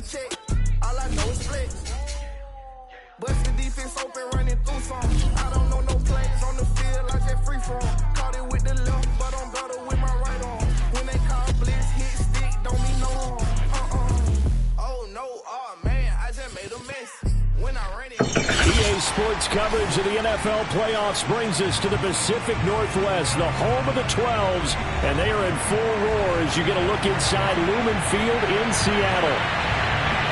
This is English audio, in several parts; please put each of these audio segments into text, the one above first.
check. All I know is flex. Bust the defense open, running through some. I don't know no plays on the field, I just free from. Caught it with the left, but I'm better with my right arm. When they call blitz, hit stick, don't mean no harm. Oh no, oh man, I just made a mess. When I ran it. EA Sports coverage of the NFL playoffs brings us to the Pacific Northwest, the home of the 12s, and they are in full roar as you get a look inside Lumen Field in Seattle.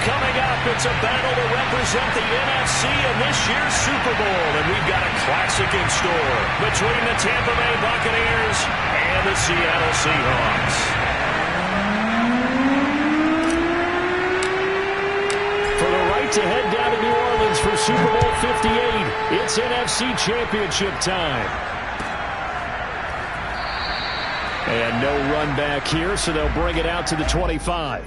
Coming up, it's a battle to represent the NFC in this year's Super Bowl, and we've got a classic in store between the Tampa Bay Buccaneers and the Seattle Seahawks. For the right to head down to New Orleans for Super Bowl 58, it's NFC Championship time. And no run back here, so they'll bring it out to the 25.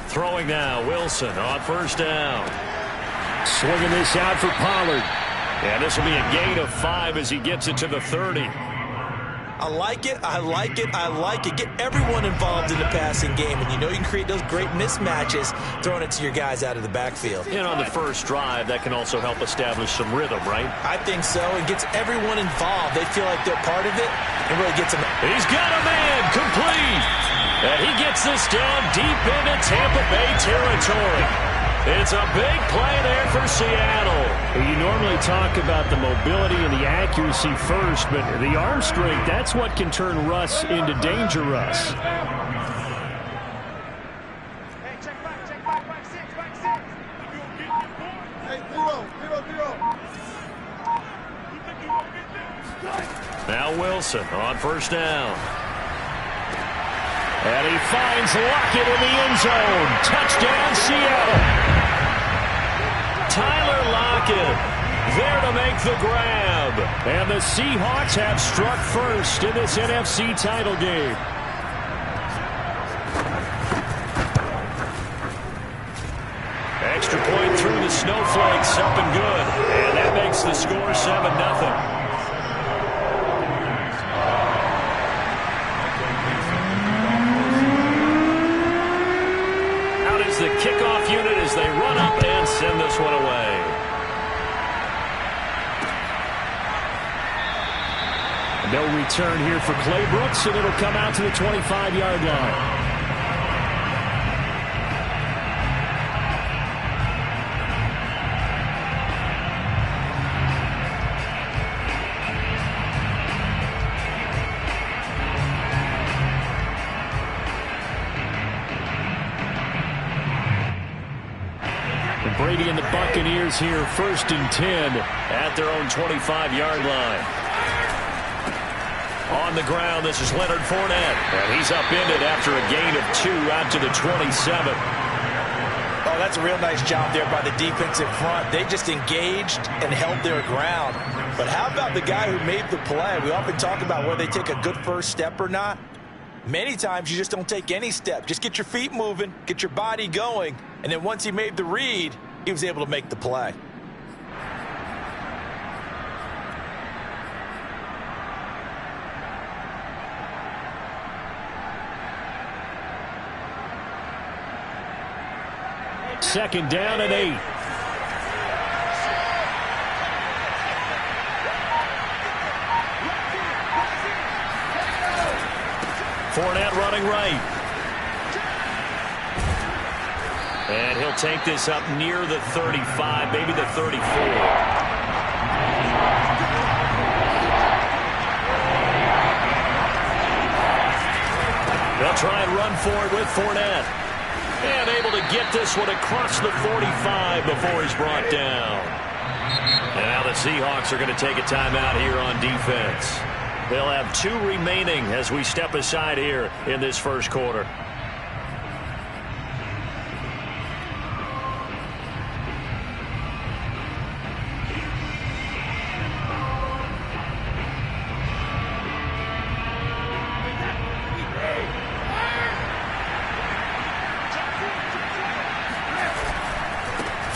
Throwing now, Wilson on first down. Swinging this out for Pollard. And this will be a gain of 5 as he gets it to the 30. I like it, I like it, I like it. Get everyone involved in the passing game, and you know you can create those great mismatches throwing it to your guys out of the backfield. And on the first drive, that can also help establish some rhythm, right? I think so. It gets everyone involved. They feel like they're part of it, and really gets them. He's got a man, complete. And he gets this down deep into Tampa Bay territory. It's a big play there for Seattle. You normally talk about the mobility and the accuracy first, but the arm strength, that's what can turn Russ into danger Russ. Hey, check back, six. Hey, zero. Now Wilson on first down. And he finds Lockett in the end zone. Touchdown, Seattle. Tyler Lockett there to make the grab. And the Seahawks have struck first in this NFC title game. Extra point through the snowflakes, up and good. And that makes the score 7-0. The kickoff unit as they run up and send this one away. No return here for Clay Brooks, and it'll come out to the 25-yard line. Brady and the Buccaneers here, 1st and 10 at their own 25-yard line. On the ground, this is Leonard Fournette. And he's upended after a gain of 2 out to the 27. Oh, That's a real nice job there by the defensive front. They just engaged and held their ground. But how about the guy who made the play? We often talk about whether they take a good first step or not. Many times you just don't take any step. Just get your feet moving, get your body going, and then once he made the read, he was able to make the play. Second down and 8. Fournette running right. And he'll take this up near the 35, maybe the 34. They'll try and run for it with Fournette. And able to get this one across the 45 before he's brought down. And now the Seahawks are going to take a timeout here on defense. They'll have 2 remaining as we step aside here in this first quarter.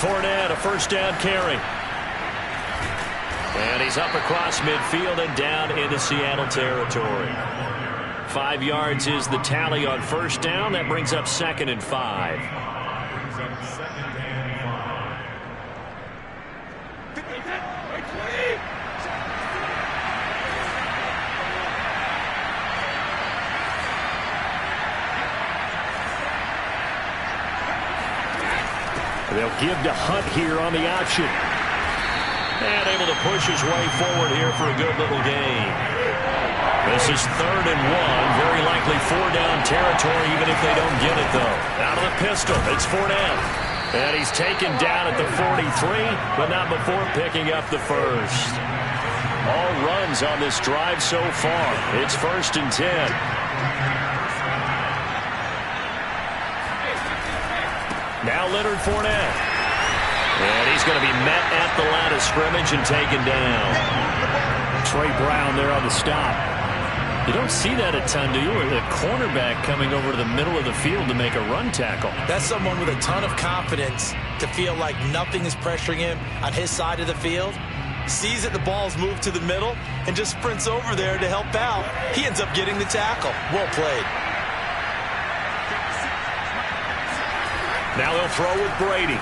Fournette, a first down carry. And he's up across midfield and down into Seattle territory. 5 yards is the tally on first down. That brings up 2nd and 5. They'll give to Hunt here on the option. And able to push his way forward here for a good little gain. This is 3rd and 1. Very likely 4-down territory, even if they don't get it, though. Out of the pistol, it's Fournette. And he's taken down at the 43, but not before picking up the first. All runs on this drive so far. It's 1st and 10. Now Leonard Fournette. And he's going to be met at the line of scrimmage and taken down. Trey Brown there on the stop. You don't see that a ton, do you? Or the cornerback coming over to the middle of the field to make a run tackle. That's someone with a ton of confidence to feel like nothing is pressuring him on his side of the field. Sees that the ball's moved to the middle and just sprints over there to help out. He ends up getting the tackle. Well played. Now they'll throw with Brady.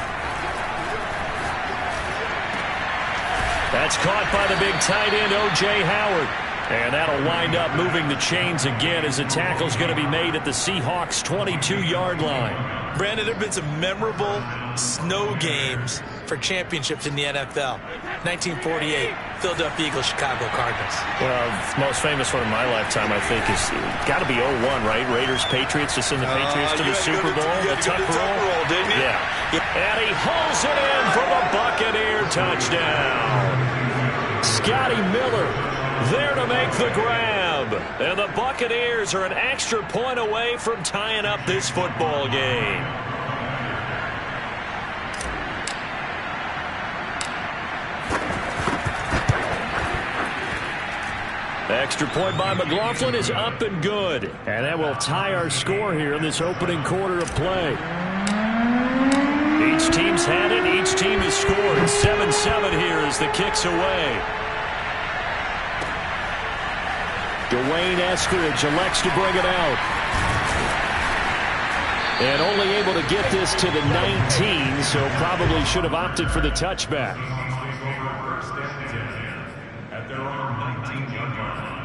That's caught by the big tight end, O.J. Howard. And that'll wind up moving the chains again as the tackle's going to be made at the Seahawks' 22-yard line. Brandon, there have been some memorable snow games for championships in the NFL. 1948, Philadelphia Eagles, Chicago Cardinals. Well, the most famous one in my lifetime, I think, is got to be 01, right? Raiders, Patriots, to send the Patriots to the Super Bowl. The tuck roll, didn't you? Yeah. And he hauls it in for the Buccaneer touchdown. Scotty Miller there to make the grab. And the Buccaneers are an extra point away from tying up this football game. Extra point by McLaughlin is up and good. And that will tie our score here in this opening quarter of play. Each team's had it. Each team has scored. 7-7 here as the kick's away. Dwayne Eskridge elects to bring it out. And only able to get this to the 19, so probably should have opted for the touchback. At their own 19-yard line.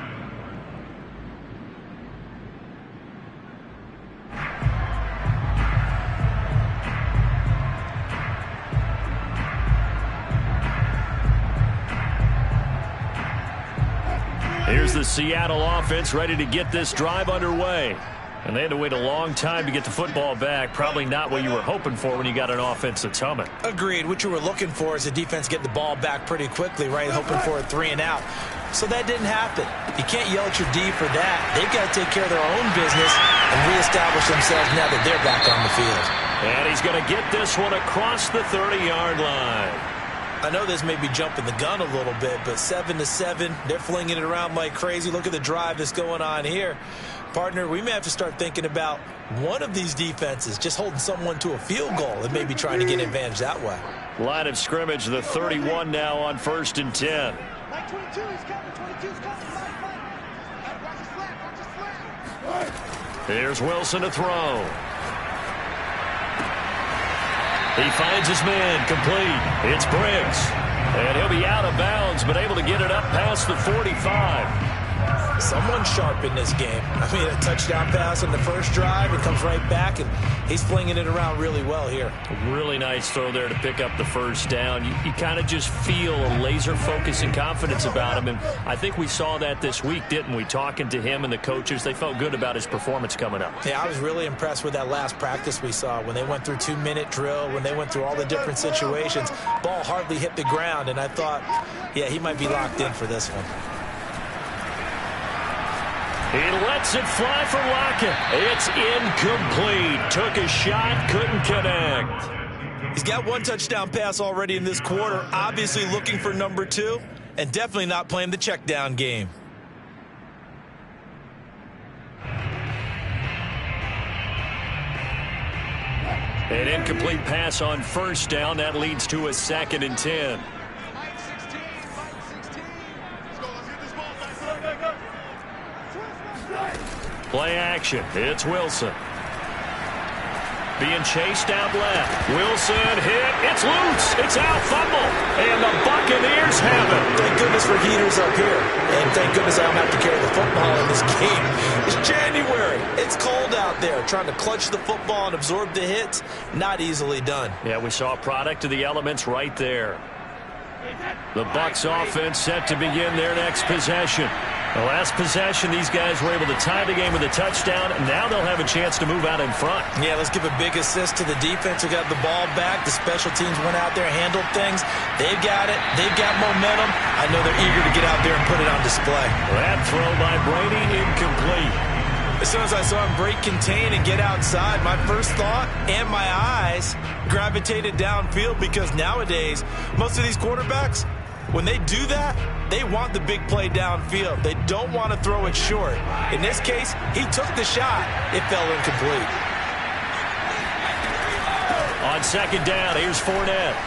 Here's the Seattle offense ready to get this drive underway. And they had to wait a long time to get the football back. Probably not what you were hoping for when you got an offense that's humming. Agreed. What you were looking for is the defense get the ball back pretty quickly, right? Hoping for a 3 and out. So that didn't happen. You can't yell at your D for that. They've got to take care of their own business and reestablish themselves now that they're back on the field. And he's going to get this one across the 30-yard line. I know this may be jumping the gun a little bit, but 7-7, they're flinging it around like crazy. Look at the drive that's going on here. Partner, we may have to start thinking about one of these defenses just holding someone to a field goal and maybe trying to get advantage that way. Line of scrimmage, the 31 now on 1st and 10. Like 22, he's coming. 22's coming. Watch his flat. Watch his flat. Here's Wilson to throw. He finds his man, complete. It's Briggs. And he'll be out of bounds, but able to get it up past the 45. Someone sharp in this game. I mean, a touchdown pass on the first drive. It comes right back, and he's flinging it around really well here. Really nice throw there to pick up the first down. You kind of just feel a laser focus and confidence about him, and I think we saw that this week, didn't we? Talking to him and the coaches, they felt good about his performance coming up. Yeah, I was really impressed with that last practice we saw when they went through 2-minute drill, when they went through all the different situations. Ball hardly hit the ground, and I thought, yeah, he might be locked in for this one. He lets it fly for Lockett. It's incomplete. Took a shot, couldn't connect. He's got one touchdown pass already in this quarter, obviously looking for number 2, and definitely not playing the check down game. An incomplete pass on first down. That leads to a 2nd and 10. Play action. It's Wilson. Being chased out left. Wilson hit. It's loose. It's out. Fumble. And the Buccaneers have it. Thank goodness for heaters up here. And thank goodness I don't have to carry the football in this game. It's January. It's cold out there. Trying to clutch the football and absorb the hits, not easily done. Yeah, we saw a product of the elements right there. The Bucs offense set to begin their next possession. The last possession, these guys were able to tie the game with a touchdown, and now they'll have a chance to move out in front. Yeah, let's give a big assist to the defense who got the ball back. The special teams went out there, handled things. They've got it. They've got momentum. I know they're eager to get out there and put it on display. That throw by Brady, incomplete. As soon as I saw him break contain and get outside, my first thought and my eyes gravitated downfield, because nowadays, most of these quarterbacks, when they do that, they want the big play downfield. They don't want to throw it short. In this case, he took the shot. It fell incomplete. On 2nd down, here's Fournette.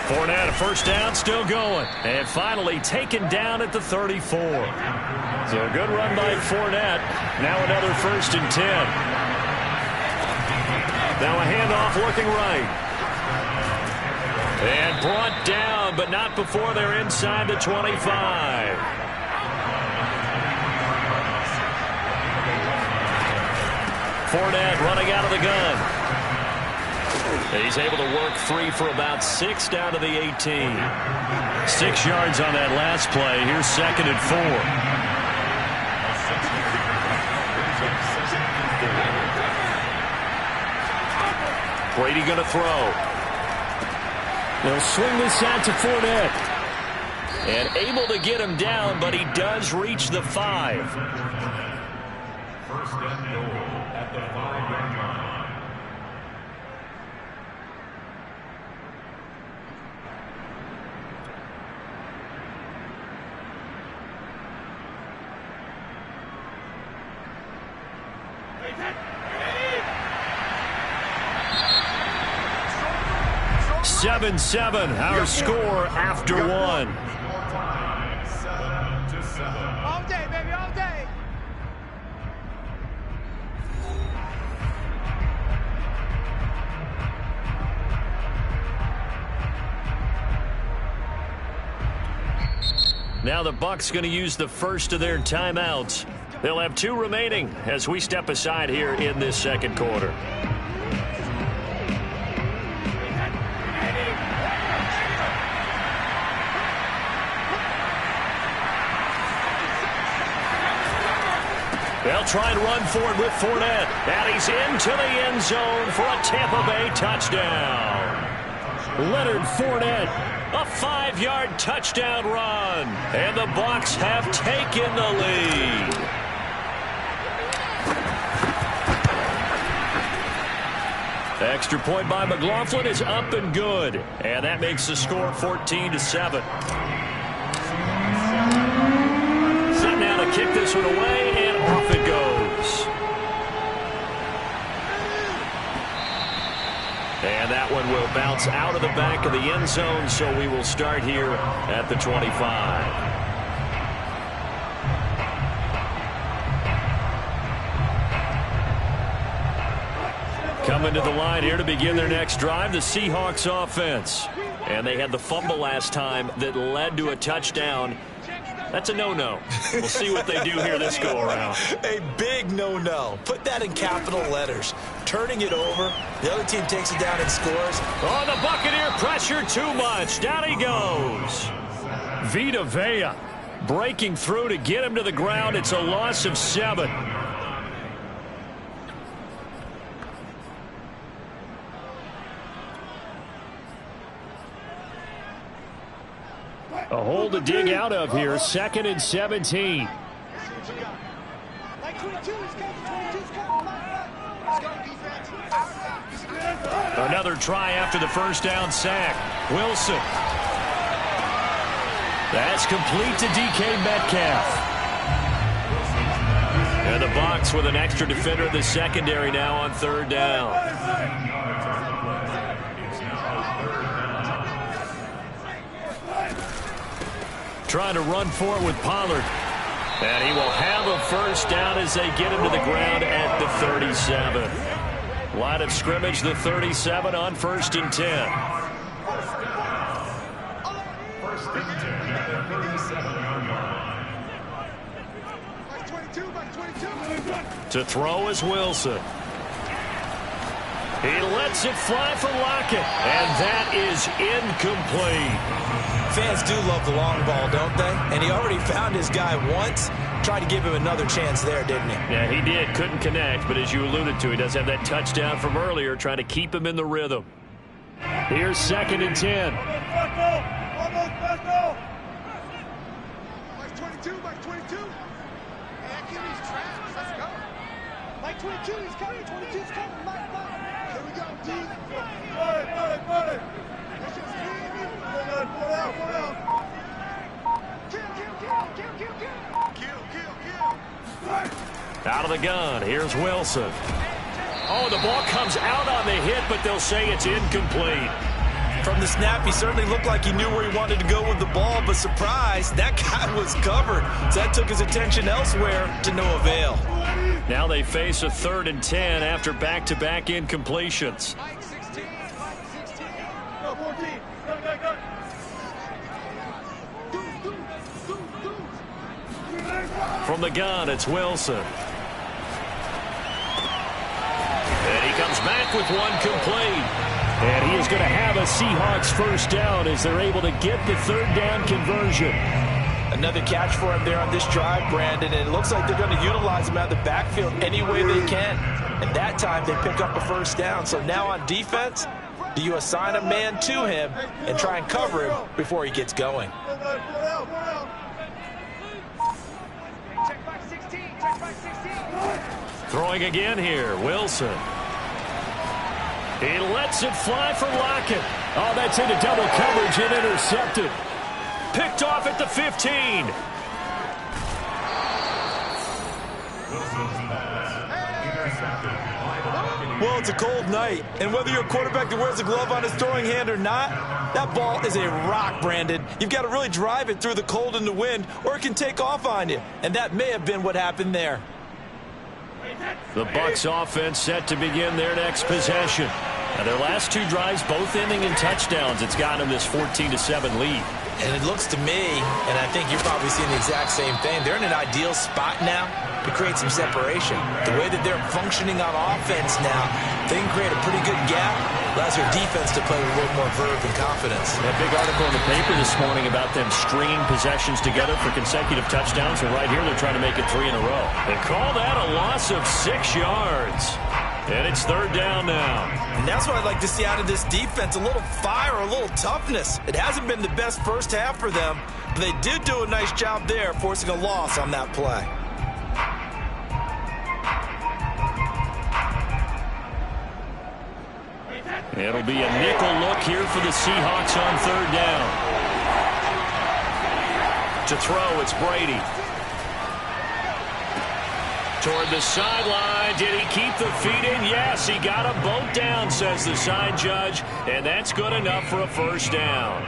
Fournette, a first down, still going. And finally taken down at the 34. So a good run by Fournette. Now another 1st and 10. Now a handoff looking right. And brought down, but not before they're inside the 25. Fournette running out of the gun. He's able to work free for about 6 down to the 18. 6 yards on that last play. Here's 2nd and 4. Brady going to throw. They'll swing this out to Fournette. And able to get him down, but he does reach the 5. First and goal at the 5-yard line. Seven, our score after 1. 7-7. All day, baby, all day. Now the Bucs going to use the first of their timeouts. They'll have 2 remaining as we step aside here in this 2nd quarter. They'll try and run for it with Fournette. And he's into the end zone for a Tampa Bay touchdown. Leonard Fournette, a 5-yard touchdown run. And the Bucs have taken the lead. Extra point by McLaughlin is up and good. And that makes the score 14-7. Set now to kick this one away, and off it goes. And that one will bounce out of the back of the end zone, so we will start here at the 25. Coming to the line here to begin their next drive, the Seahawks offense. And they had the fumble last time that led to a touchdown. That's a no-no. We'll see what they do here this go-around. A big no-no. Put that in capital letters. Turning it over, the other team takes it down and scores. Oh, the Buccaneer pressure too much. Down he goes. Vita Vea breaking through to get him to the ground. It's a loss of 7. A hole to dig out of here. 2nd and 17. Another try after the first down sack. Wilson. That's complete to DK Metcalf. And the Bucs with an extra defender in the secondary now on 3rd down. Trying to run for it with Pollard. And he will have a first down as they get him to the ground at the 37. Line of scrimmage, the 37 on 1st and 10. First and 10 at the 37-yard line. To throw is Wilson. He lets it fly for Lockett. And that is incomplete. Fans do love the long ball, don't they? And he already found his guy once. Tried to give him another chance there, didn't he? Yeah, he did. Couldn't connect, but as you alluded to, he does have that touchdown from earlier, trying to keep him in the rhythm. Here's 2nd and 10. Mike 22, Mike 22. Hey, Achilles traps. Let's go. Mike 22, he's coming. 22's coming. Mike. Here we go, D. Buddy. That's just me. Pull out. Kill. Out of the gun. Here's Wilson. Oh, the ball comes out on the hit, but they'll say it's incomplete. From the snap, he certainly looked like he knew where he wanted to go with the ball, but surprise, that guy was covered. So that took his attention elsewhere to no avail. Now they face a 3rd and 10 after back-to-back incompletions. Mike 16. Go, 14. Go. From the gun, it's Wilson. And he comes back with one complete. And he is going to have a Seahawks first down as they're able to get the 3rd down conversion. Another catch for him there on this drive, Brandon, and it looks like they're going to utilize him out of the backfield any way they can. And that time they pick up a first down. So now on defense, do you assign a man to him and try and cover him before he gets going? Throwing again here, Wilson. He lets it fly for Lockett. Oh, that's into double coverage and intercepted. Picked off at the 15. Well, it's a cold night, and whether you're a quarterback that wears a glove on his throwing hand or not, that ball is a rock, Brandon. You've got to really drive it through the cold and the wind, or it can take off on you, and that may have been what happened there. The Bucs offense set to begin their next possession. Now their last 2 drives, both ending in touchdowns. It's gotten them this 14-7 lead. And it looks to me, and I think you're probably seeing the exact same thing, they're in an ideal spot now to create some separation. The way that they're functioning on offense now, they can create a pretty good gap. Allows your defense to play with a little more verve and confidence. That big article in the paper this morning about them stringing possessions together for consecutive touchdowns. And right here, they're trying to make it 3 in a row. They call that a loss of 6 yards. And it's 3rd down now. And that's what I'd like to see out of this defense, a little fire, a little toughness. It hasn't been the best first half for them, but they did do a nice job there, forcing a loss on that play. It'll be a nickel look here for the Seahawks on 3rd down. To throw, it's Brady. Toward the sideline. Did he keep the feet in? Yes, he got a boat down, says the side judge, and that's good enough for a 1st down.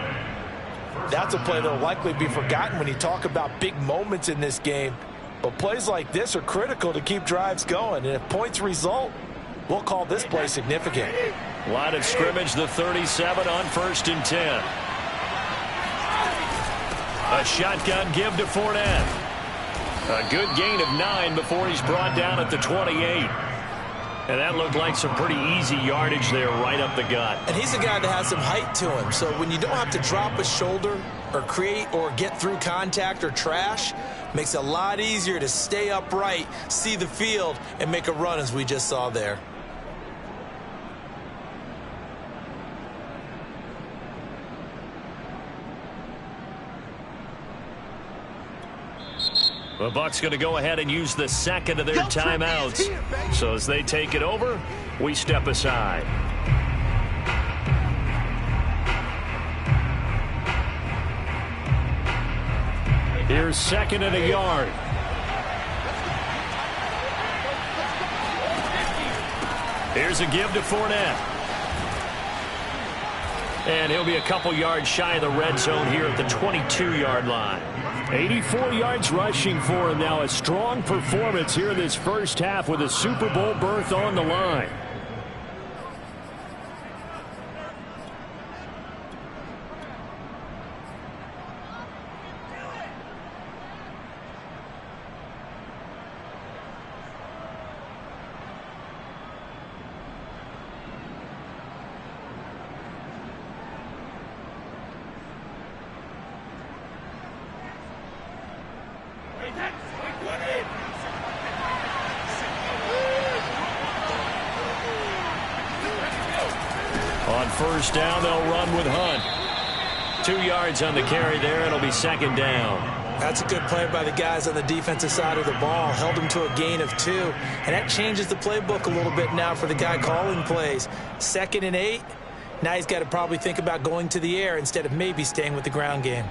That's a play that will likely be forgotten when you talk about big moments in this game. But plays like this are critical to keep drives going, and if points result, we'll call this play significant. Line of scrimmage, the 37 on 1st and 10. A shotgun give to Fournette. A good gain of 9 before he's brought down at the 28. And that looked like some pretty easy yardage there right up the gut. And he's a guy that has some height to him. So when you don't have to drop a shoulder or create or get through contact or trash, makes it a lot easier to stay upright, see the field, and make a run as we just saw there. The Bucs going to go ahead and use the 2nd of their timeouts. So as they take it over, we step aside. Here's 2nd and a yard. Here's a give to Fournette. And he'll be a couple yards shy of the red zone here at the 22-yard line. 84 yards rushing for him now. A strong performance here in this first half with a Super Bowl berth on the line. On 1st down, they'll run with Hunt. 2 yards on the carry there. It'll be 2nd down. That's a good play by the guys on the defensive side of the ball. Held them to a gain of 2. And that changes the playbook a little bit now for the guy calling plays. 2nd and 8. Now he's got to probably think about going to the air instead of maybe staying with the ground game.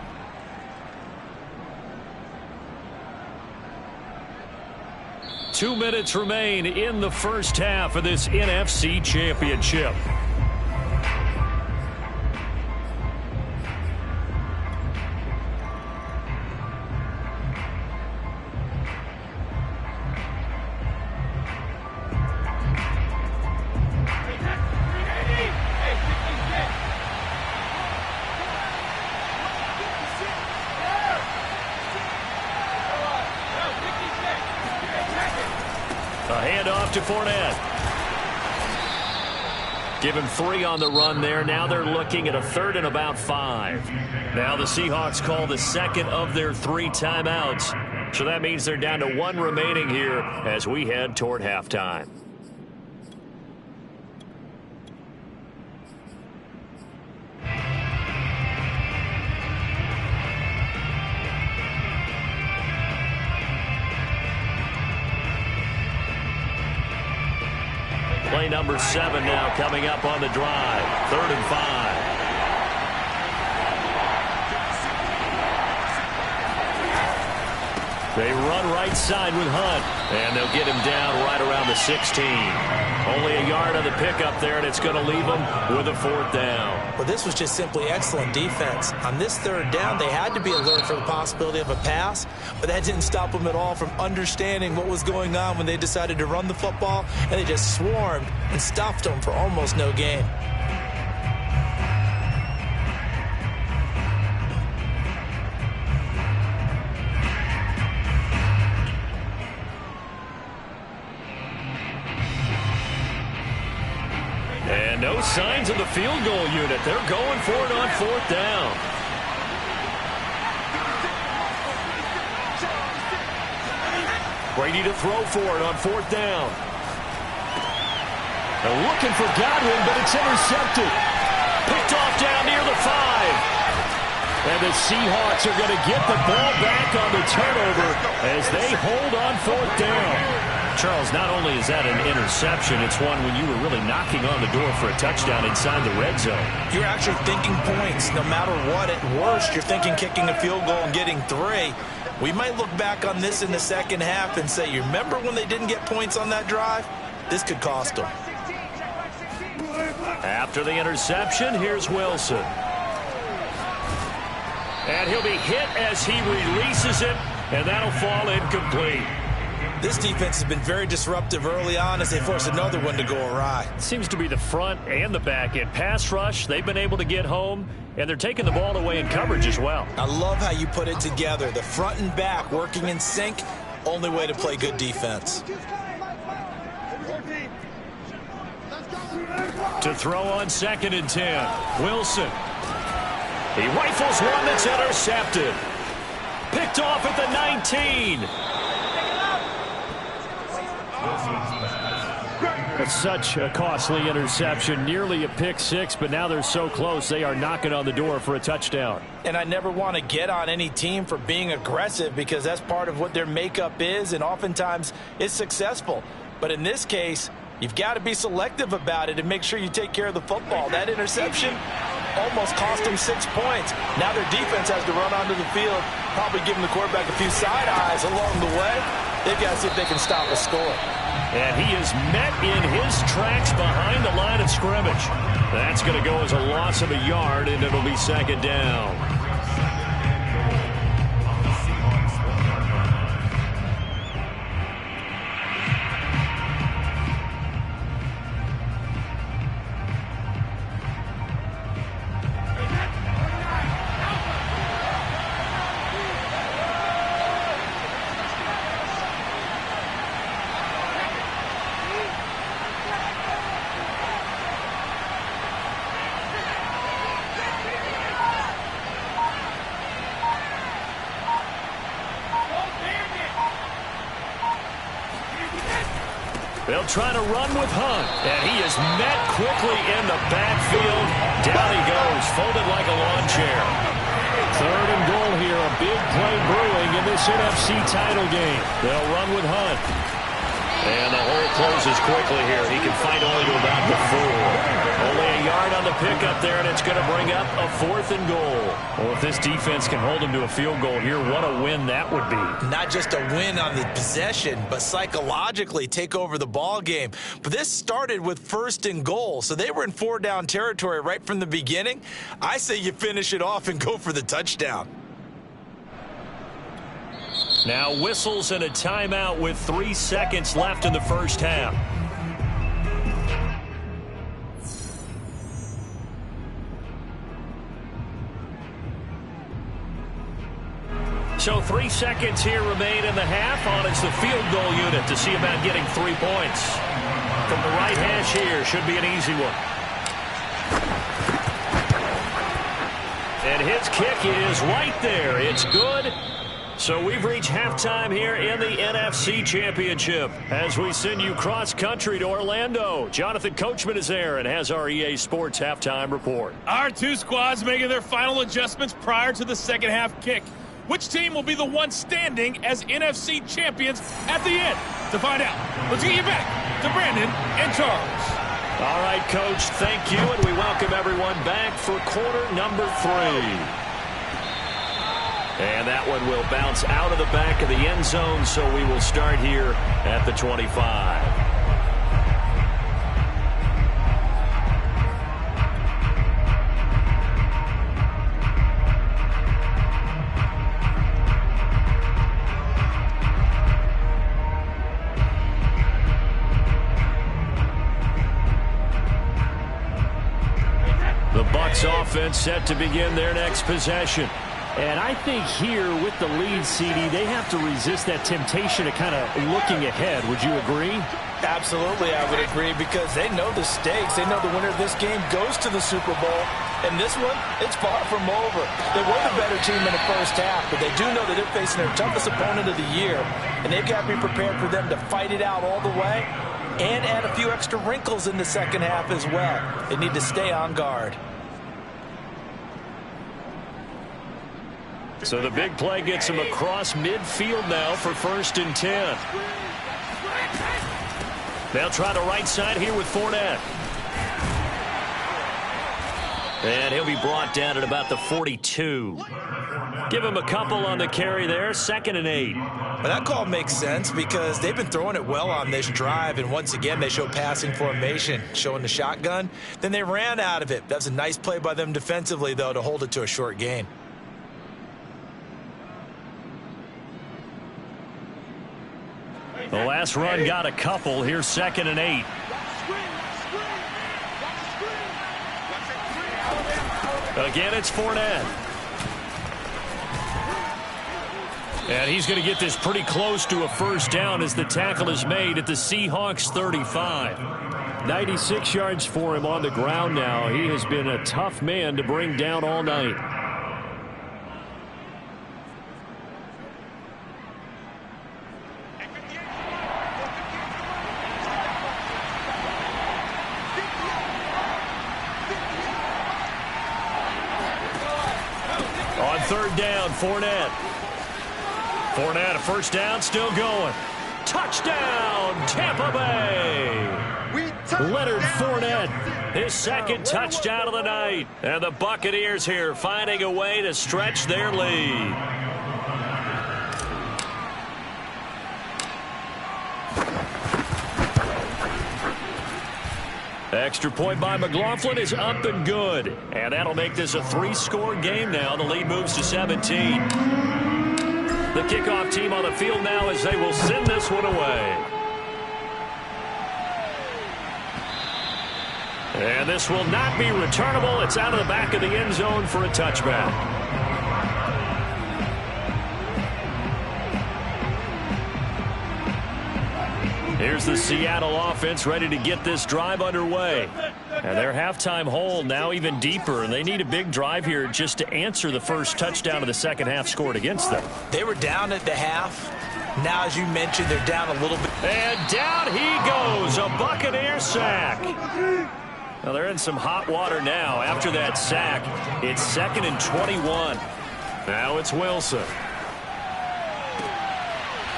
Two minutes remain in the first half of this NFC Championship. To Fournette. Give him 3 on the run there. Now they're looking at a 3rd and about 5. Now the Seahawks call the 2nd of their 3 timeouts. So that means they're down to 1 remaining here as we head toward halftime. Play number 7 now coming up on the drive. 3rd and 5. They run right side with Hunt. And they'll get him down right around the 16. Only a yard on the pickup there, and it's going to leave him with a 4th down. Well, this was just simply excellent defense. On this 3rd down, they had to be alert for the possibility of a pass, but that didn't stop them at all from understanding what was going on when they decided to run the football, and they just swarmed and stuffed them for almost no gain. And no signs of the field goal unit. They're going for it on 4th down. Brady to throw for it on 4th down. They're looking for Godwin, but it's intercepted. Picked off down near the 5. And the Seahawks are going to get the ball back on the turnover as they hold on 4th down. Charles, not only is that an interception, it's one when you were really knocking on the door for a touchdown inside the red zone. You're actually thinking points. No matter what, at worst, you're thinking kicking a field goal and getting 3. We might look back on this in the second half and say, you remember when they didn't get points on that drive? This could cost them. After the interception, here's Wilson. And he'll be hit as he releases it, and that'll fall incomplete. This defense has been very disruptive early on as they force another one to go awry. Seems to be the front and the back end. Pass rush, they've been able to get home, and they're taking the ball away in coverage as well. I love how you put it together. The front and back working in sync, only way to play good defense. To throw on 2nd and 10. Wilson. He rifles one that's intercepted. Picked off at the 19. It's such a costly interception, nearly a pick 6, but now they're so close they are knocking on the door for a touchdown. And I never want to get on any team for being aggressive because that's part of what their makeup is, and oftentimes it's successful. But in this case, you've got to be selective about it and make sure you take care of the football. That interception almost cost them 6 points. Now their defense has to run onto the field, probably giving the quarterback a few side eyes along the way. They've got to see if they can stop a score. And he is met in his tracks behind the line of scrimmage. That's going to go as a loss of a yard, and it'll be 2nd down. They'll try to run with Hunt, and he is met quickly in the backfield. Down he goes, folded like a lawn chair. 3rd and goal here, a big play brewing in this NFC title game. They'll run with Hunt. And the hole closes quickly here. He can fight only to about the 4. Only a yard on the pickup there, and it's going to bring up a 4th and goal. Well, if this defense can hold him to a field goal here, what a win that would be. Not just a win on the possession, but psychologically take over the ball game. But this started with 1st and goal, so they were in 4-down territory right from the beginning. I say you finish it off and go for the touchdown. Now whistles and a timeout with 3 seconds left in the first half. So 3 seconds here remain in the half. On it's the field goal unit to see about getting 3 points. From the right hash here, should be an easy one. And his kick is right there. It's good. So we've reached halftime here in the NFC Championship as we send you cross-country to Orlando. Jonathan Coachman is there and has our EA Sports halftime report. Our 2 squads making their final adjustments prior to the second half kick. Which team will be the one standing as NFC champions at the end? To find out, let's get you back to Brandon and Charles. All right, Coach, thank you, and we welcome everyone back for quarter number 3. And that one will bounce out of the back of the end zone, so we will start here at the 25. The Bucs offense set to begin their next possession. And I think here with the lead, CD, they have to resist that temptation of kind of looking ahead. Would you agree? Absolutely, I would agree, because they know the stakes. They know the winner of this game goes to the Super Bowl. And this one, it's far from over. They were the better team in the first half, but they do know that they're facing their toughest opponent of the year. And they've got to be prepared for them to fight it out all the way and add a few extra wrinkles in the second half as well. They need to stay on guard. So the big play gets him across midfield now for 1st and 10. They'll try the right side here with Fournette. And he'll be brought down at about the 42. Give him a couple on the carry there, 2nd and 8. Well, that call makes sense because they've been throwing it well on this drive, and once again they show passing formation, showing the shotgun. Then they ran out of it. That's a nice play by them defensively, though, to hold it to a short gain. The last run got a couple. Here's 2nd and 8. Again, it's Fournette. And he's going to get this pretty close to a first down as the tackle is made at the Seahawks 35. 96 yards for him on the ground now. He has been a tough man to bring down all night. On 3rd down, Fournette. Fournette, a first down, still going. Touchdown, Tampa Bay! Leonard Fournette, his 2nd touchdown of the night. And the Buccaneers here finding a way to stretch their lead. Extra point by McLaughlin is up and good. And that'll make this a 3-score game now. The lead moves to 17. The kickoff team on the field now as they will send this one away. And this will not be returnable. It's out of the back of the end zone for a touchback. Here's the Seattle offense ready to get this drive underway. And their halftime hole now even deeper, and they need a big drive here just to answer the first touchdown of the second half scored against them. They were down at the half. Now, as you mentioned, they're down a little bit. And down he goes, a Buccaneer sack. Well, they're in some hot water now. After that sack, it's 2nd and 21. Now it's Wilson.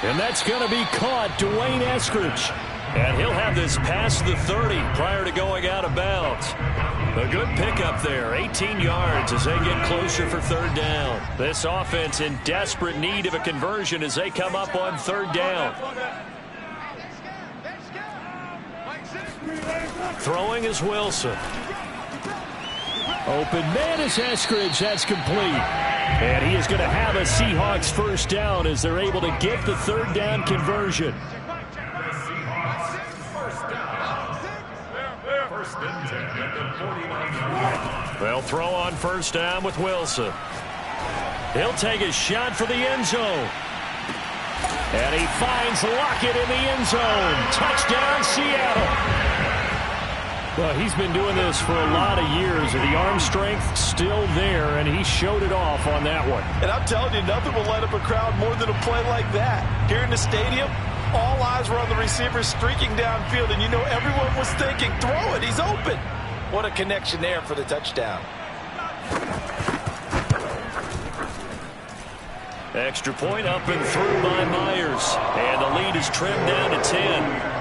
And that's going to be caught, Dwayne Eskridge. And he'll have this past the 30 prior to going out of bounds. A good pickup there, 18 yards as they get closer for 3rd down. This offense in desperate need of a conversion as they come up on 3rd down. Throwing is Wilson. Open man is Eskridge. That's complete. And he is going to have a Seahawks first down as they're able to get the 3rd down conversion. They'll throw on 1st down with Wilson. He'll take a shot for the end zone. And he finds Lockett in the end zone. Touchdown, Seattle. Well, he's been doing this for a lot of years, and the arm strength still there, and he showed it off on that one. And I'm telling you, nothing will light up a crowd more than a play like that. Here in the stadium, all eyes were on the receiver streaking downfield, and you know everyone was thinking, throw it, he's open. What a connection there for the touchdown. Extra point up and through by Myers. And the lead is trimmed down to 10.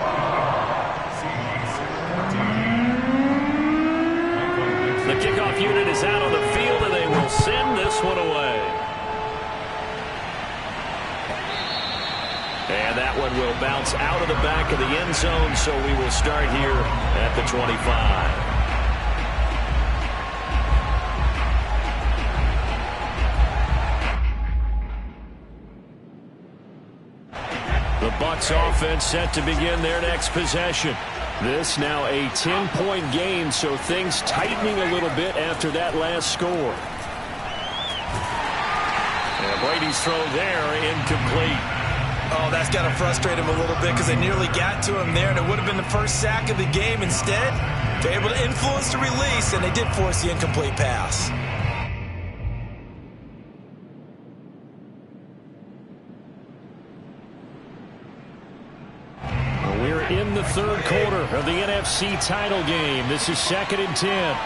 The kickoff unit is out on the field, and they will send this one away. bounce out of the back of the end zone, so we will start here at the 25. The Bucs offense set to begin their next possession. This now a 10-point game, so things tightening a little bit after that last score. And Brady's throw there, incomplete. Oh, that's got to frustrate him a little bit because they nearly got to him there, and it would have been the first sack of the game. Instead, they're able to influence the release, and they did force the incomplete pass. We're in the third quarter of the NFC title game. This is 2nd and 10.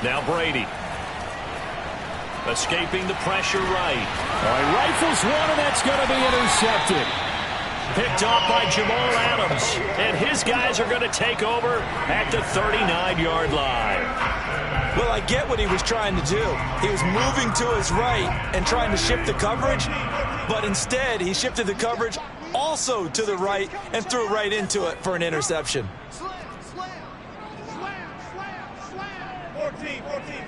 Now Brady. Escaping the pressure right. All right, rifles one, and that's going to be intercepted. Picked off by Jamal Adams. And his guys are going to take over at the 39-yard line. Well, I get what he was trying to do. He was moving to his right and trying to shift the coverage, but instead he shifted the coverage also to the right and threw right into it for an interception. Slam, slam, slam, slam, slam. 14,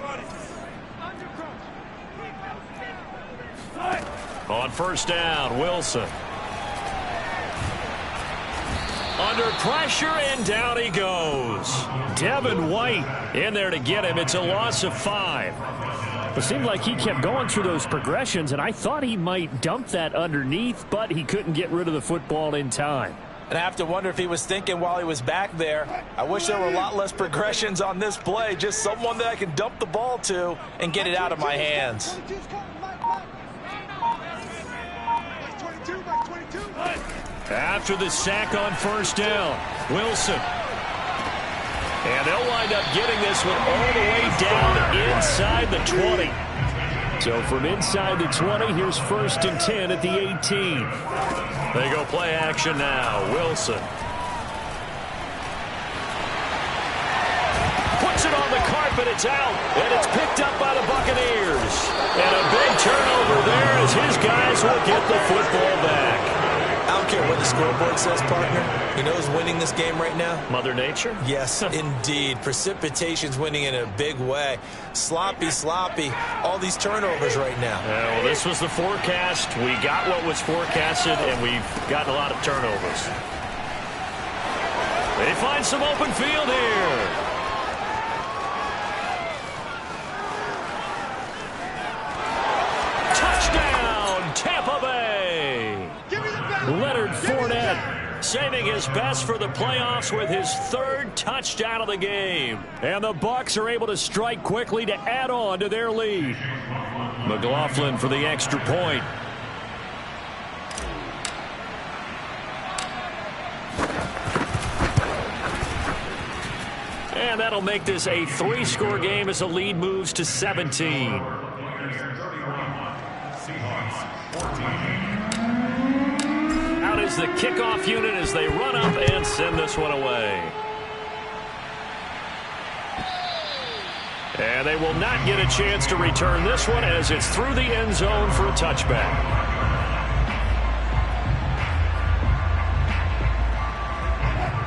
run it. On first down, Wilson. Under pressure, and down he goes. Devin White in there to get him. It's a loss of 5. It seemed like he kept going through those progressions, and I thought he might dump that underneath, but he couldn't get rid of the football in time. And I have to wonder if he was thinking while he was back there, I wish there were a lot less progressions on this play, just someone that I can dump the ball to and get it out of my hands. After the sack on first down, Wilson. And they'll wind up getting this one all the way down inside the 20. So from inside the 20, here's 1st and 10 at the 18. They go play action now. Wilson. Puts it on the carpet. It's out. And it's picked up by the Buccaneers. And a big turnover there as his guys will get the football back. I don't care what the scoreboard says, partner. You know who's winning this game right now? Mother Nature? Yes, indeed. Precipitation's winning in a big way. Sloppy, all these turnovers right now. Well, this was the forecast. We got what was forecasted, and we've gotten a lot of turnovers. They find some open field here. Touchdown, Tampa Bay. Leonard Fournette saving his best for the playoffs with his 3rd touchdown of the game. And the Bucs are able to strike quickly to add on to their lead. McLaughlin for the extra point. And that'll make this a 3-score game as the lead moves to 17. Out is the kickoff unit as they run up and send this one away. And they will not get a chance to return this one as it's through the end zone for a touchback.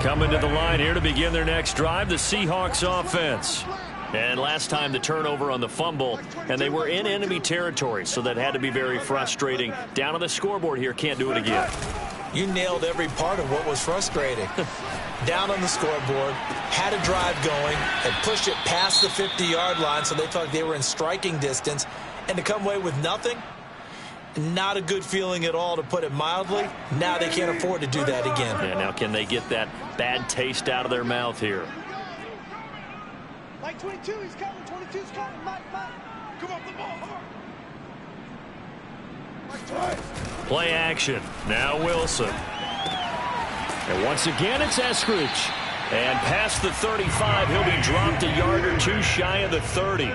Coming to the line here to begin their next drive, the Seahawks offense. And last time the turnover on the fumble, and they were in enemy territory, so that had to be very frustrating. Down on the scoreboard here, can't do it again. You nailed every part of what was frustrating. Down on the scoreboard, had a drive going, had pushed it past the 50-yard line, so they thought they were in striking distance, and to come away with nothing, not a good feeling at all, to put it mildly. Now they can't afford to do that again. Yeah, now can they get that bad taste out of their mouth here? Mike 22, he's coming. 22's coming. Mike. Come off the ball. Mike 20. Play action. Now Wilson. And once again, it's Eskridge. And past the 35, he'll be dropped a yard or two shy of the 30. And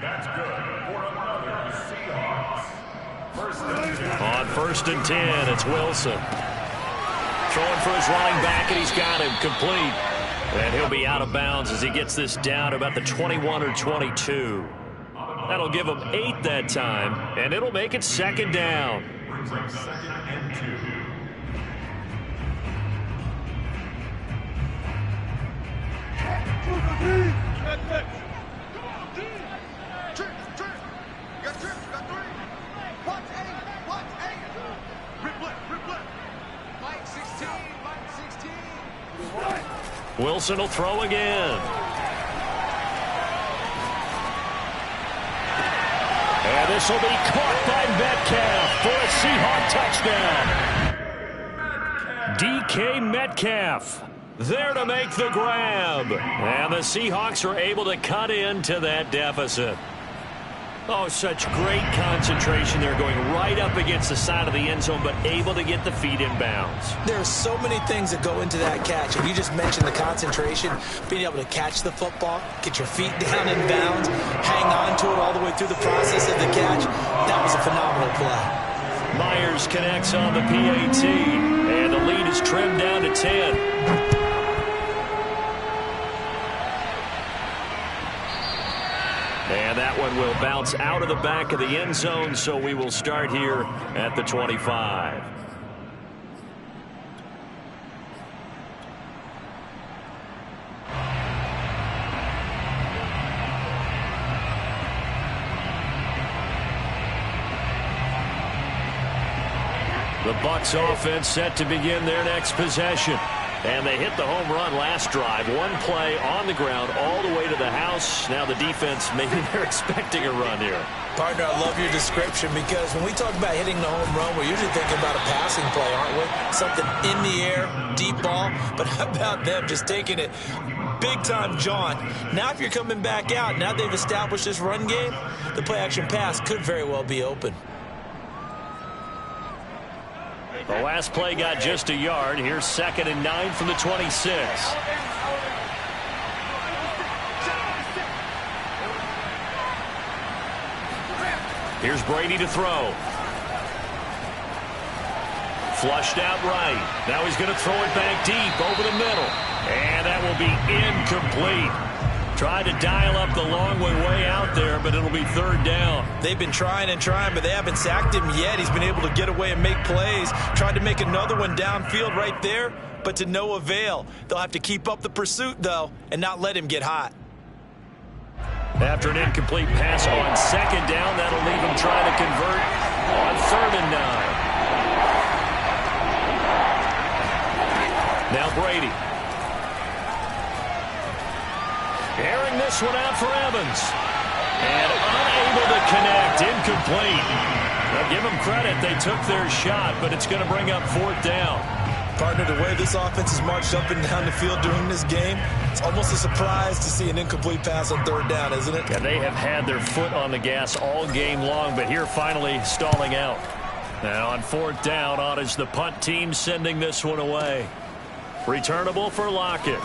that's good for another Seahawks. On 1st and 10, it's Wilson. Throwing for his running back, and he's got him complete. And he'll be out of bounds as he gets this down to about the 21 or 22. That'll give him 8 that time, and it'll make it second down. Brings up 2nd and 2. Wilson will throw again. And this will be caught by Metcalf for a Seahawk touchdown. DK Metcalf there to make the grab. And the Seahawks are able to cut into that deficit. Oh, such great concentration. They're going right up against the side of the end zone, but able to get the feet in bounds. There are so many things that go into that catch. And you just mentioned the concentration, being able to catch the football, get your feet down in bounds, hang on to it all the way through the process of the catch. That was a phenomenal play. Myers connects on the PAT, and the lead is trimmed down to 10. And that one will bounce out of the back of the end zone, so we will start here at the 25. The Bucs offense set to begin their next possession. And they hit the home run last drive. One play on the ground all the way to the house. Now the defense, maybe they're expecting a run here. Partner, I love your description because when we talk about hitting the home run, we're usually thinking about a passing play, aren't we? Something in the air, deep ball. But how about them just taking it big time, John? Now if you're coming back out, now they've established this run game, the play-action pass could very well be open. The last play got just a yard. Here's 2nd and 9 from the 26. Here's Brady to throw. Flushed out right. Now he's going to throw it back deep over the middle. And that will be incomplete. Tried to dial up the long way out there, but it'll be 3rd down. They've been trying and trying, but they haven't sacked him yet. He's been able to get away and make plays. Tried to make another one downfield right there, but to no avail. They'll have to keep up the pursuit, though, and not let him get hot. After an incomplete pass on 2nd down, that'll leave him trying to convert on 3rd and 9. Now Brady. Airing this one out for Evans. And unable to connect. Incomplete. Now give them credit. They took their shot, but it's going to bring up 4th down. Partner, the way this offense has marched up and down the field during this game, it's almost a surprise to see an incomplete pass on 3rd down, isn't it? Yeah, they have had their foot on the gas all game long, but here finally stalling out. And on 4th down, on is the punt team sending this one away. Returnable for Lockett.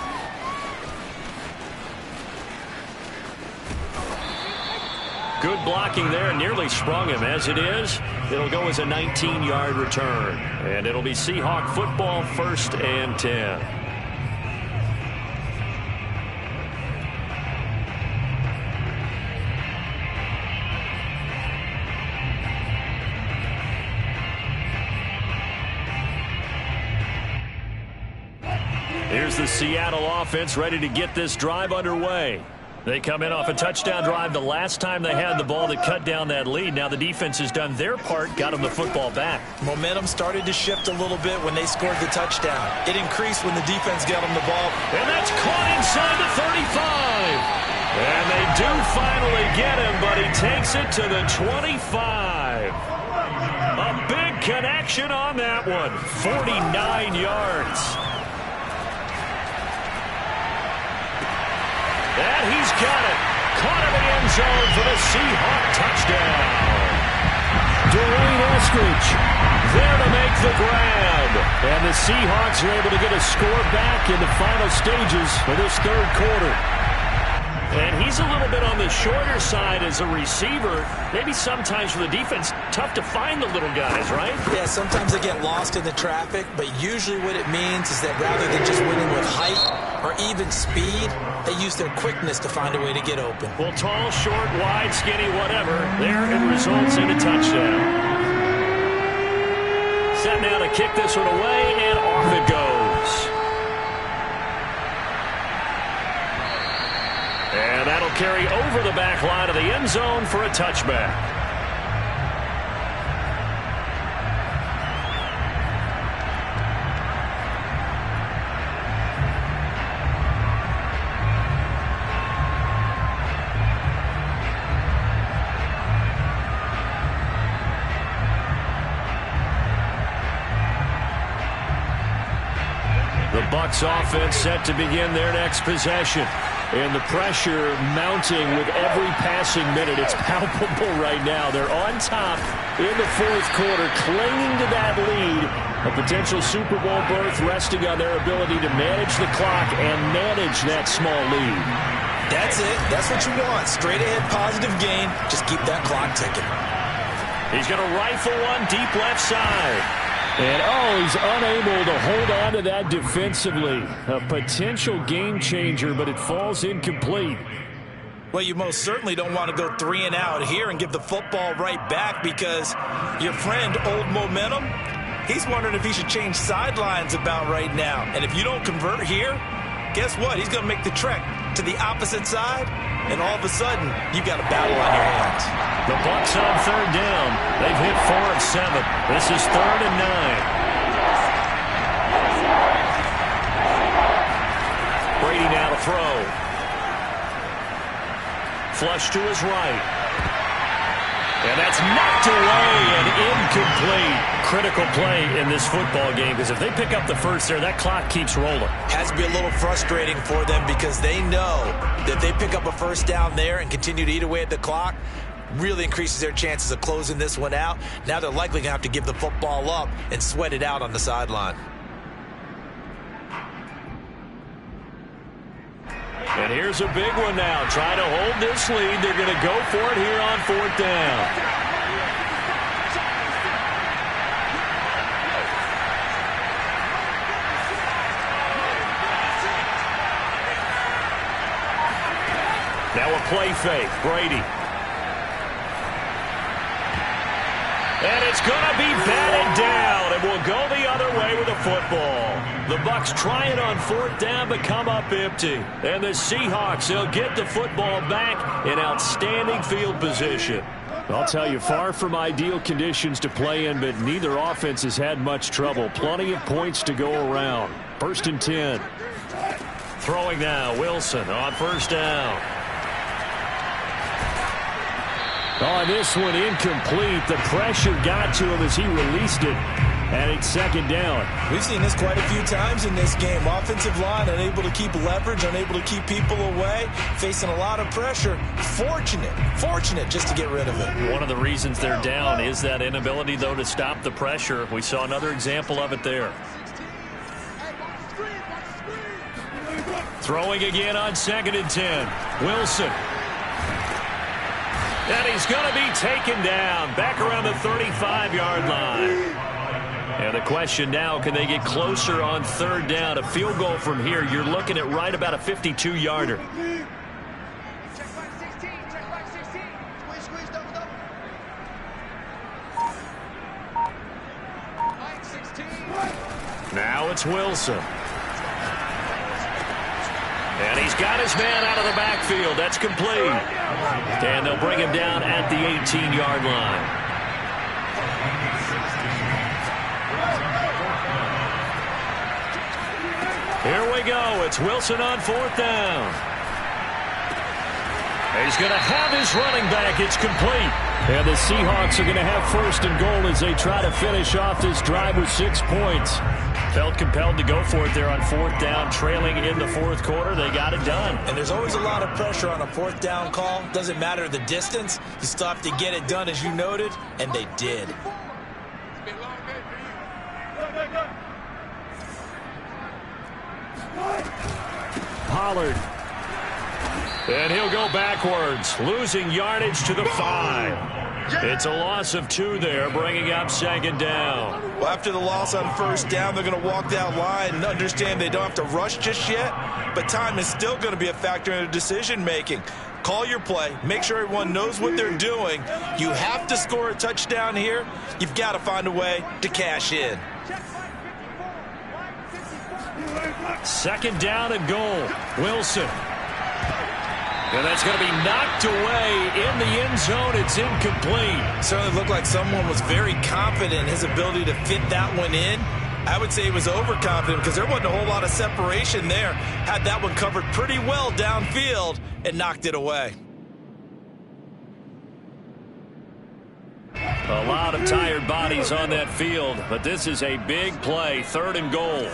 Good blocking there, nearly sprung him. As it is, it'll go as a 19-yard return. And it'll be Seahawk football, 1st and 10. Here's the Seattle offense ready to get this drive underway. They come in off a touchdown drive the last time they had the ball that cut down that lead. Now the defense has done their part, got them the football back. Momentum started to shift a little bit when they scored the touchdown. It increased when the defense got them the ball. And that's caught inside the 35. And they do finally get him, but he takes it to the 25. A big connection on that one. 49 yards. And he's got it. Caught in the end zone for the Seahawk touchdown. Dwayne Eskridge there to make the grab. And the Seahawks are able to get a score back in the final stages of this 3rd quarter. And he's a little bit on the shorter side as a receiver. Maybe sometimes for the defense, tough to find the little guys, right? Yeah, sometimes they get lost in the traffic, but usually what it means is that rather than just winning with height or even speed, they use their quickness to find a way to get open. Well, tall, short, wide, skinny, whatever, there it results in a touchdown. Set now to kick this one away, and off it goes. And that'll carry over the back line of the end zone for a touchback. The Bucs offense set to begin their next possession. And the pressure mounting with every passing minute. It's palpable right now. They're on top in the fourth quarter, clinging to that lead. A potential Super Bowl berth resting on their ability to manage the clock and manage that small lead. That's it. That's what you want. Straight ahead positive gain. Just keep that clock ticking. He's going to rifle one deep left side. And, he's unable to hold on to that defensively. A potential game changer, but it falls incomplete. Well, you most certainly don't want to go 3 and out here and give the football right back because your friend, Old Momentum, he's wondering if he should change sidelines about right now. And if you don't convert here, guess what? He's going to make the trek to the opposite side, and all of a sudden, you've got a battle on your hands. The Bucs on third down. They've hit 4 of 7. This is 3rd and 9. Brady now to throw. Flush to his right. And that's knocked away and incomplete. Critical play in this football game because if they pick up the first there, that clock keeps rolling. Has to be a little frustrating for them because they know that if they pick up a first down there and continue to eat away at the clock, really increases their chances of closing this one out. Now they're likely going to have to give the football up and sweat it out on the sideline. And here's a big one now. Trying to hold this lead. They're going to go for it here on 4th down. Now a play fake. Brady. And it's going to be batted down, and we'll go the other way with the football. The Bucs trying on 4th down, but come up empty. And the Seahawks, they'll get the football back in outstanding field position. I'll tell you, far from ideal conditions to play in, but neither offense has had much trouble. Plenty of points to go around. 1st and 10. Throwing now, Wilson on 1st down. Oh, this one incomplete. The pressure got to him as he released it. And it's 2nd down. We've seen this quite a few times in this game. Offensive line unable to keep leverage, unable to keep people away, facing a lot of pressure. Fortunate just to get rid of it. One of the reasons they're down is that inability, though, to stop the pressure. We saw another example of it there. Throwing again on 2nd and 10. Wilson. And he's going to be taken down back around the 35-yard line. And the question now, can they get closer on 3rd down? A field goal from here, you're looking at right about a 52-yarder. Check back 16. Check back 16. Squeeze, double. Line 16. Now it's Wilson. And he's got his man out of the backfield. That's complete. And they'll bring him down at the 18-yard line. Here we go. It's Wilson on 4th down. He's going to have his running back. It's complete. And the Seahawks are going to have 1st and goal as they try to finish off this drive with 6 points. Felt compelled to go for it there on 4th down, trailing in the 4th quarter. They got it done. And there's always a lot of pressure on a 4th down call. Doesn't matter the distance. You still have to get it done, as you noted, and they did. Pollard. And he'll go backwards, losing yardage to the 5. It's a loss of 2 there, bringing up 2nd down. Well, after the loss on 1st down, they're going to walk that line and understand they don't have to rush just yet, but time is still going to be a factor in their decision-making. Call your play. Make sure everyone knows what they're doing. You have to score a touchdown here. You've got to find a way to cash in. 2nd down and goal. Wilson. And that's going to be knocked away in the end zone. It's incomplete. Certainly looked like someone was very confident in his ability to fit that one in. I would say he was overconfident because there wasn't a whole lot of separation there. Had that one covered pretty well downfield and knocked it away. A lot of tired bodies on that field, but this is a big play. 3rd and goal.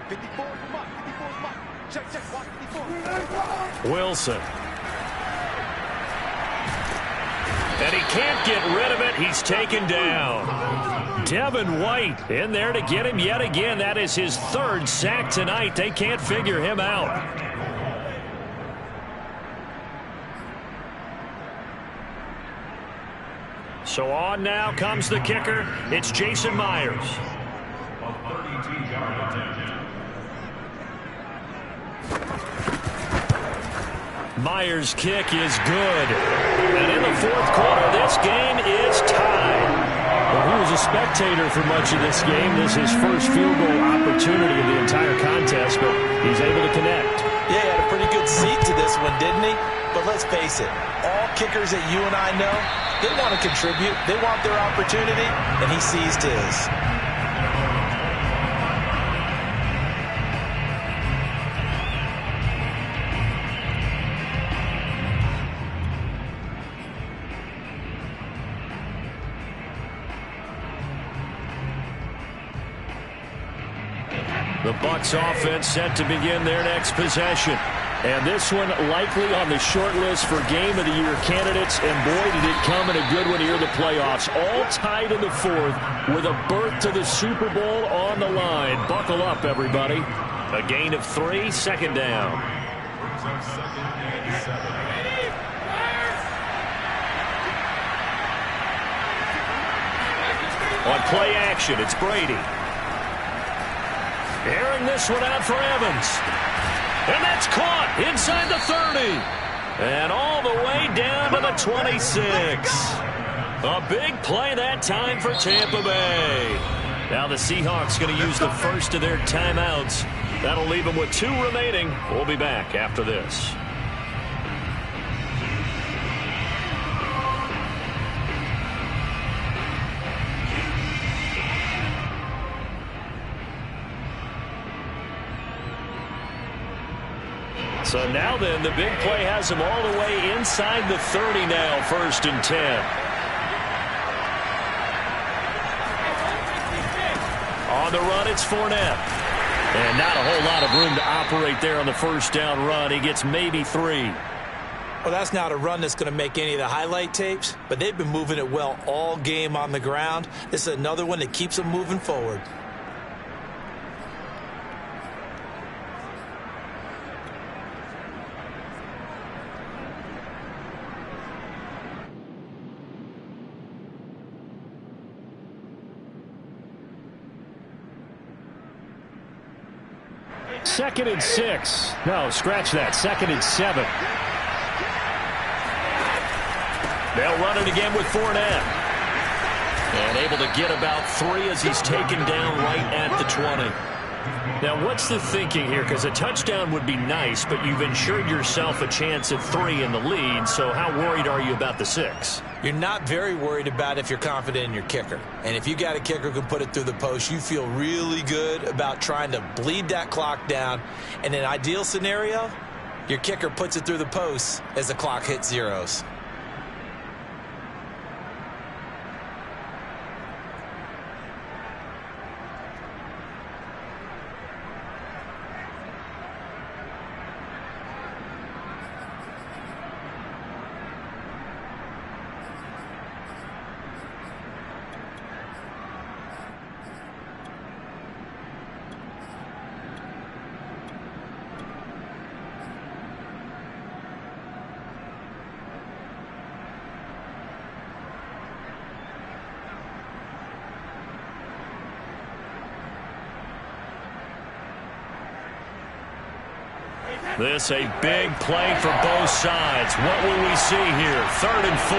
54 from up. 54 from up. Check, watch 54. Wilson. And he can't get rid of it. He's taken down. Devin White in there to get him yet again. That is his 3rd sack tonight. They can't figure him out. So on now comes the kicker. It's Jason Myers. A 32-yard attempt. Myers' kick is good. And in the 4th quarter, this game is tied. Well, he was a spectator for much of this game. This is his first field goal opportunity of the entire contest, but he's able to connect. Yeah, he had a pretty good seat to this one, didn't he? But let's face it, all kickers that you and I know, they want to contribute. They want their opportunity, and he seized his. The Bucs offense set to begin their next possession. And this one likely on the short list for Game of the Year candidates. And boy, did it come in a good one here in the playoffs. All tied in the 4th with a berth to the Super Bowl on the line. Buckle up, everybody. A gain of 3, 2nd down. Brings up 2nd and 7. On play action, it's Brady. Airing this one out for Evans. And that's caught inside the 30. And all the way down to the 26. A big play that time for Tampa Bay. Now the Seahawks going to use the first of their timeouts. That'll leave them with 2 remaining. We'll be back after this. So now then, the big play has him all the way inside the 30 now, 1st and 10. On the run, it's Fournette. And not a whole lot of room to operate there on the 1st down run. He gets maybe 3. Well, that's not a run that's going to make any of the highlight tapes, but they've been moving it well all game on the ground. This is another one that keeps them moving forward. Second and 6. No, scratch that. 2nd and 7. They'll run it again with Fournette. And able to get about 3 as he's taken down right at the 20. Now, what's the thinking here? Because a touchdown would be nice, but you've ensured yourself a chance at 3 in the lead, so how worried are you about the 6? You're not very worried about if you're confident in your kicker. And if you got a kicker who can put it through the post, you feel really good about trying to bleed that clock down. In an ideal scenario, your kicker puts it through the post as the clock hits zeros. This a big play for both sides. What will we see here? 3rd and 4.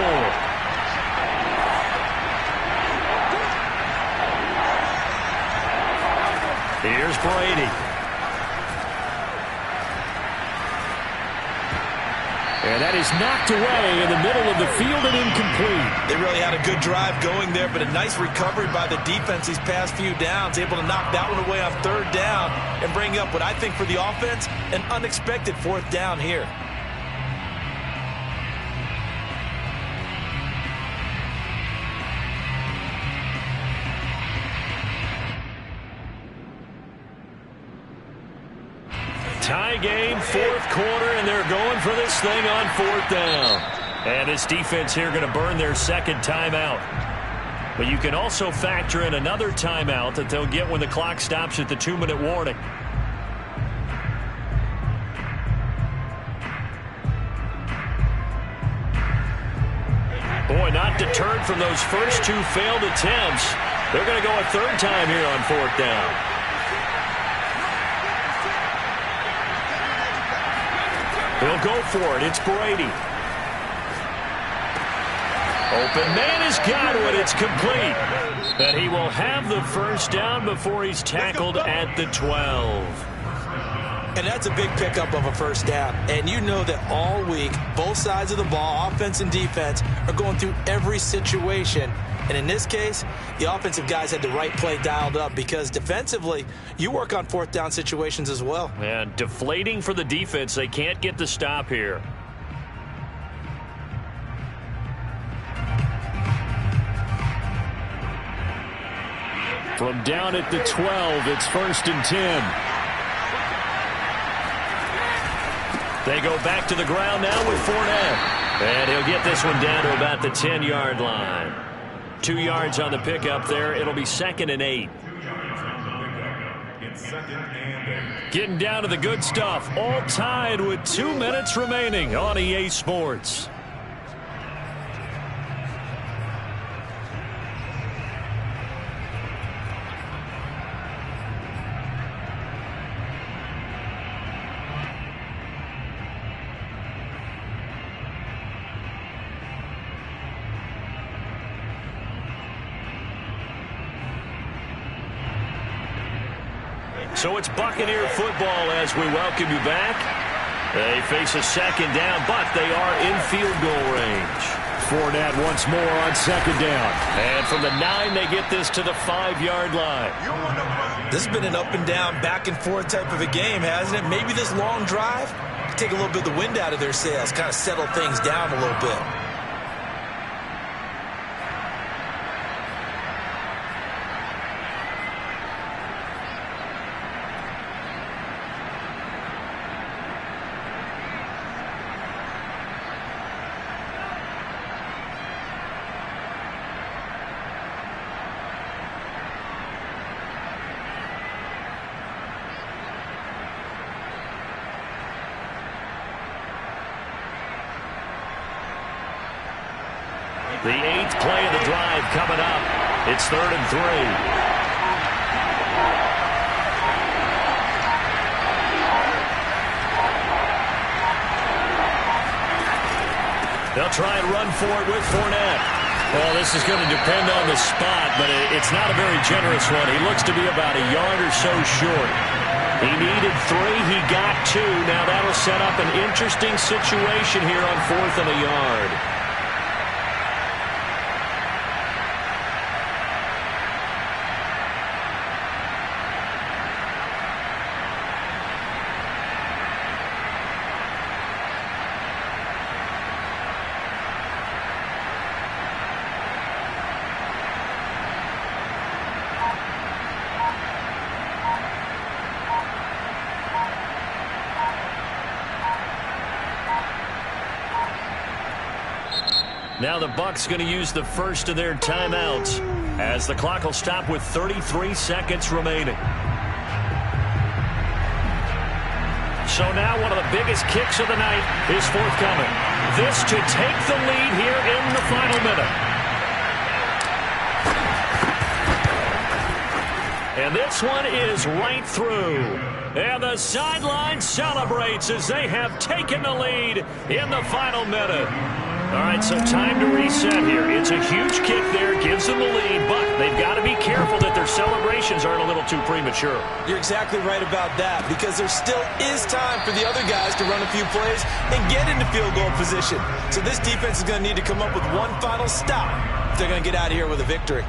Here's Brady. And that is knocked away in the middle of the field and incomplete. They really had a good drive going there, but a nice recovery by the defense these past few downs, able to knock that one away on 3rd down and bring up what I think for the offense, an unexpected 4th down here. Tie game, 4th quarter, and they're going for this thing on 4th down. And this defense here going to burn their 2nd timeout. But you can also factor in another timeout that they'll get when the clock stops at the 2-minute warning. Boy, not deterred from those first 2 failed attempts. They're going to go a 3rd time here on 4th down. He'll go for it. It's Brady. Open man has got it. It's complete. And he will have the 1st down before he's tackled at the 12. And that's a big pickup of a 1st down. And you know that all week, both sides of the ball, offense and defense, are going through every situation. And in this case, the offensive guys had the right play dialed up because defensively, you work on 4th down situations as well. And deflating for the defense. They can't get the stop here. From down at the 12, it's 1st and 10. They go back to the ground now with Fournette. And he'll get this one down to about the 10-yard line. 2 yards on the pickup there. It'll be 2nd and 8. Getting down to the good stuff. All tied with 2 minutes remaining on EA Sports. So it's Buccaneer football as we welcome you back. They face a 2nd down, but they are in field goal range. Fournette once more on 2nd down. And from the 9, they get this to the 5-yard line. This has been an up and down, back and forth type of a game, hasn't it? Maybe this long drive could take a little bit of the wind out of their sails, kind of settle things down a little bit. The 8th play of the drive coming up. It's 3rd and 3. They'll try and run for it with Fournette. Well, this is going to depend on the spot, but it's not a very generous one. He looks to be about a yard or so short. He needed 3. He got 2. Now that'll set up an interesting situation here on 4th and a yard. Now the Bucs going to use the first of their timeouts as the clock will stop with 33 seconds remaining. So now one of the biggest kicks of the night is forthcoming. This to take the lead here in the final minute. And this one is right through. And the sideline celebrates as they have taken the lead in the final minute. All right, so time to reset here. It's a huge kick there, gives them the lead, but they've got to be careful that their celebrations aren't a little too premature. You're exactly right about that, because there still is time for the other guys to run a few plays and get into field goal position. So this defense is going to need to come up with one final stop if they're going to get out of here with a victory.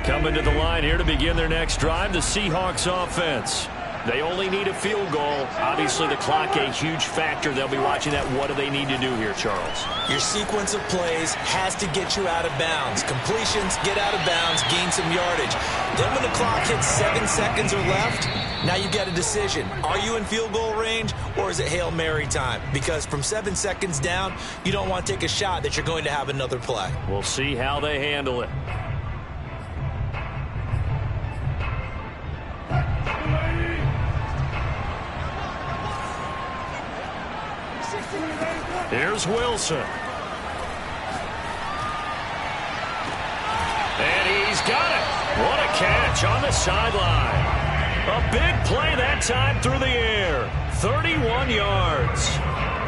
Coming to the line here to begin their next drive, the Seahawks offense. They only need a field goal. Obviously, the clock a huge factor. They'll be watching that. What do they need to do here, Charles? Your sequence of plays has to get you out of bounds. Completions, get out of bounds, gain some yardage. Then when the clock hits 7 seconds or left, now you get a decision. Are you in field goal range, or is it Hail Mary time? Because from 7 seconds down, you don't want to take a shot that you're going to have another play. We'll see how they handle it. Here's Wilson. And he's got it. What a catch on the sideline. A big play that time through the air. 31 yards.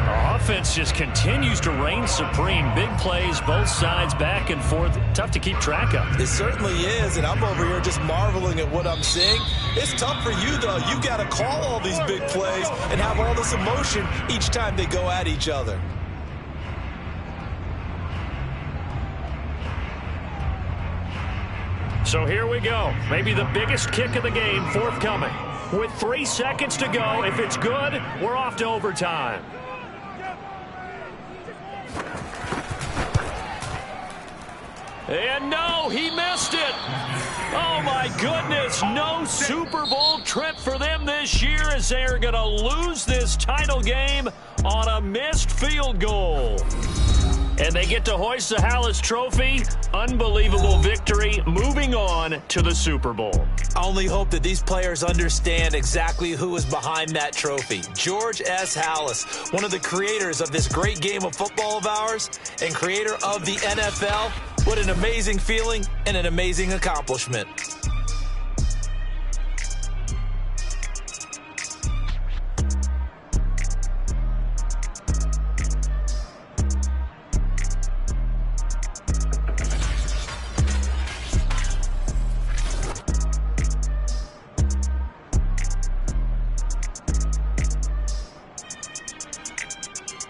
Our offense just continues to reign supreme. Big plays, both sides, back and forth. Tough to keep track of. It certainly is, and I'm over here just marveling at what I'm seeing. It's tough for you, though. You got to call all these big plays and have all this emotion each time they go at each other. So here we go. Maybe the biggest kick of the game forthcoming. With 3 seconds to go, if it's good, we're off to overtime. And no, he missed it. Oh, my goodness. No Super Bowl trip for them this year as they are going to lose this title game on a missed field goal. And they get to hoist the Hallis Trophy. Unbelievable victory. Moving on to the Super Bowl. I only hope that these players understand exactly who is behind that trophy. George S. Halas, one of the creators of this great game of football of ours and creator of the NFL. What an amazing feeling and an amazing accomplishment.